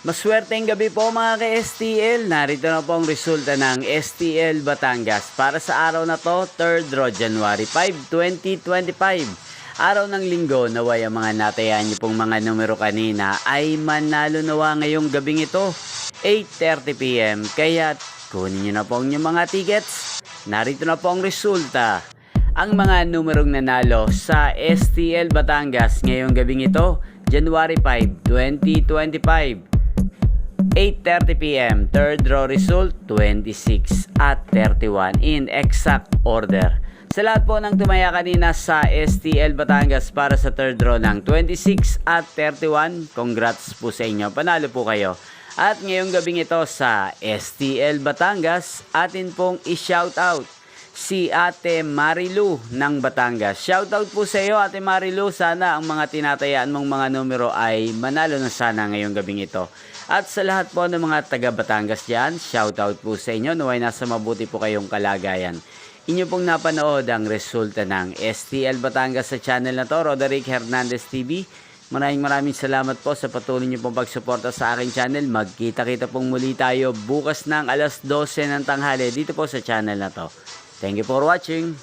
Maswerteng gabi po mga ka-STL. Narito na po ang resulta ng STL Batangas para sa araw na to, 3rd draw, January 5, 2025. Araw ng linggo, naway ang mga natayan niyo pong mga numero kanina ay manalo nawa ngayong gabing ito, 8:30 PM. Kaya kunin niyo na po ang inyong mga tickets. Narito na po ang resulta. Ang mga numerong nanalo sa STL Batangas ngayong gabing ito, January 5, 2025. 8:30 PM, 3rd draw result, 26 at 31 in exact order. Sa lahat po ng tumaya kanina sa STL Batangas para sa 3rd draw ng 26 at 31, congrats po sa inyo, panalo po kayo. At ngayong gabing ito sa STL Batangas, atin pong i-shoutout si Ate Marilu ng Batangas. Shoutout po sa iyo Ate Marilu, sana ang mga tinatayaan mong mga numero ay manalo na sana ngayong gabing ito. At sa lahat po ng mga taga Batangas dyan, shoutout po sa inyo, naway nasa mabuti po kayong kalagayan. Inyo pong napanood ang resulta ng STL Batangas sa channel na to, Roderick Hernandez TV. Maraming salamat po sa patuloy niyo pong pagsuporta sa aking channel. Magkita-kita pong muli tayo bukas ng alas 12 ng tanghali dito po sa channel na to. Thank you for watching.